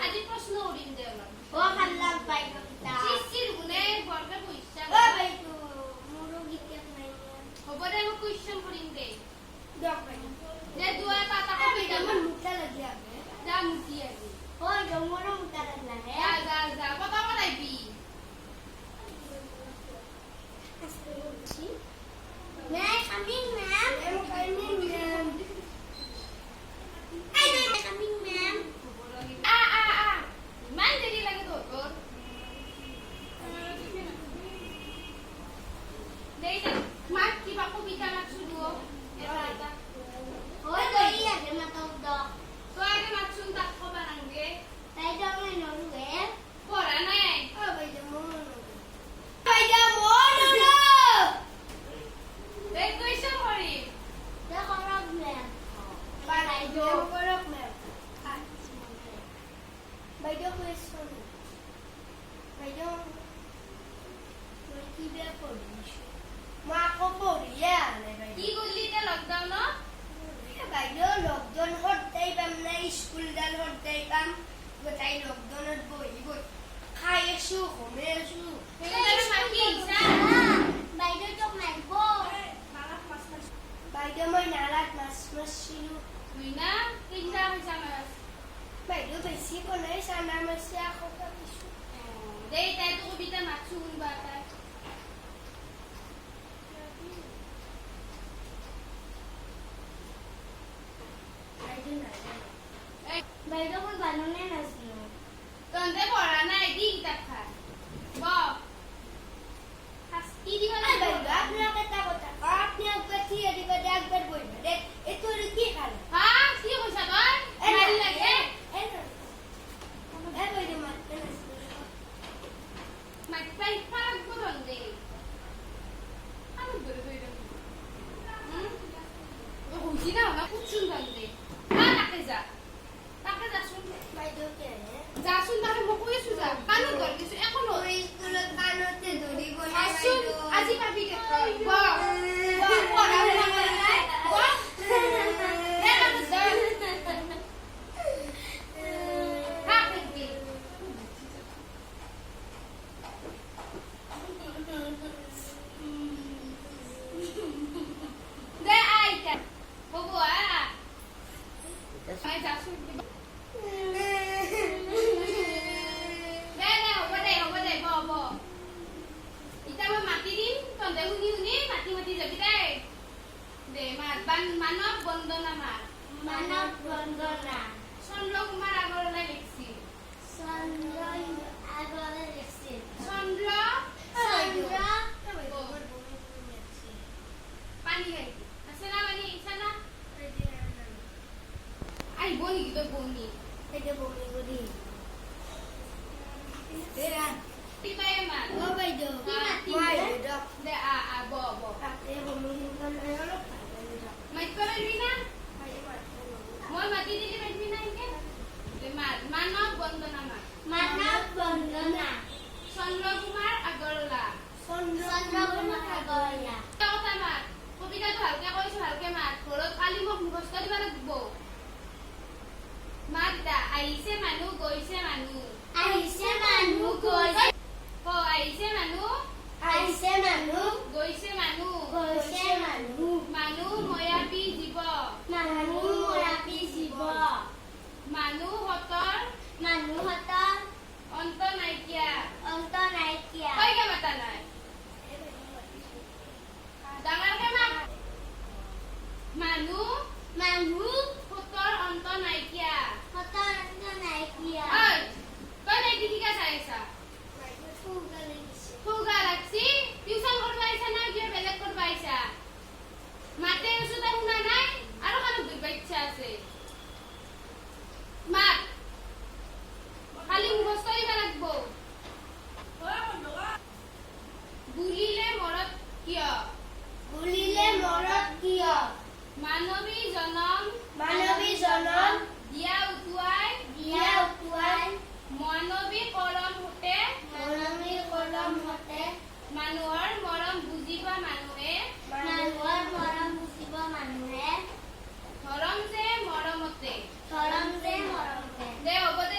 আজি প্ৰশ্ন কৰিম দে অলপ। ভাল লাগ বাইদেউ কিতা। চিচিৰ গুণে বৰকে পইচা। বাইদেউ মোৰো গীত নাই। হ'ব দে মই কুৱেশ্যন কৰিম দে। দিয়ক বাইদেউ। দে দুয়া পাতা কবিতা মোৰ মুখা লাগি আছে। যা মুখি আজি। মোৰো মুখা লাগলা হে। যা পতা পতাইবি। May I come in, ma'am? I'm coming, ma'am. Hi, may I come in, ma'am? ইমান দেৰি লাগে তোৰ। দেই মাক কিবা কবিতা মাতছো দুও এটা। Hoy, dali age matawag daw. তই আগে মাতছোন তাক কবা নাংগে। Baydaw may noru eh. পঢ়া নাই। Baydaw mo noru. Baydaw mo noru! দে কুৱেশ্যন কৰিম। Da korog, ma'am. Baydaw korog, ma'am. Baydaw question. Baydaw কি বেয়া পড়িস মা কো পড়িয়া কি করলি তে লকডাউনত? বাইদেউ লকডাউন হতেই পাম না স্কুল ডাল হতেই পাম গোটাই লকডাউনত বহি বহি খাই আছো ঘুমে আছো বাইদেউ তোক মাৰিব বাইদেউ মই নালাত মাছ মাৰিছিলো তুই না তিনটা পইচা মাছ। বাইদেউ বেছি বনাই চানা মাছে আকৌ কাটিছো দেই তাই তো কবিতা মাতছো শুনবা তাই। বাইদেউ মই বাননে নাছিলো তন্তে পঢ়া নাই দি কিতাপ খাই ব শাস্তি দিবা না বাইদেউ আপোনাক এটা কথা আপনি একবার থিয়ে দিবা দে একবার বইবা দে এতো কি খালে হা কি কইছা তই মারি লাগে বাইদেউ মারতে নাছিলো মাইপাই পাক বদল দে আমি ধরে ধরে ও বুঝি না না কুচুন দে তাকে যা শুন বাইদেউ কে যা শুন তাকে মই কইছো যা কানো ধর কিছু এখন ওই স্কুলত কানতে ধরিব না আসুন আজি পাবি কে ব পড়া হলা করে নাই ব দে না যা হা পেটি দে আইতা ববু আ আই যা শুন মানৱ বন্দনা মাত মানৱ বন্দনা চন্দ্ৰ কুমাৰ আগৰৱালাই লিখছি চন্দ্ৰ আগৰৱালাই লিখছি চন্দ্ৰ পানী খাই আছে না পানী ইচ্ছা না আহিব নেকি তই বনি এটা বমি করি কিবাই মাত ও বাইদেউ দে আ ব আপনি বমি অলপ মাইক পারবি না মই মাতি দিলি পারবি না ইকে দে মাত মানৱ বন্দনা মাত মানৱ বন্দনা চন্দ্ৰ কুমাৰ আগৰৱালা চন্দ্ৰ কুমাৰ আগৰৱালা কথা মাত কবিতাটো ভালকে কৈছো ভালকে মাত ঘৰত কালি মোক মুখস্থ দিবা লাগিব মাত দা আহিছে মানুহ গৈছে মানুহ আহিছে মানুহ গৈছে আহিছে মানুহ গৈছে মানুহ মানুহ ময়াবী জীৱ মানুহৰ অন্ত নাইকিয়া কয়কে মাতা নাই ডাঙৰকে মাত মানুহৰ অন্ত নাইকিয়া ঐ তই নাইকি ঠিকা চাই আছা ফুগা লাগছি টিউশন কৰিব আইছা না কিবা বেলেগ কৰিব আইছা মাতে আছো তই শুনা নাই আৰু কানো দুইবা ইচ্ছা আছে মাত খালি মুখস্থ দিব লাগিব বুলিলে মৰত কিয় মানৱী জনম দিয়া উটুৱাই মানৱী কৰম হতে মানুহৰ মৰম বুজিব মানুহে ধৰম যে মৰমতে দে হ'ব দে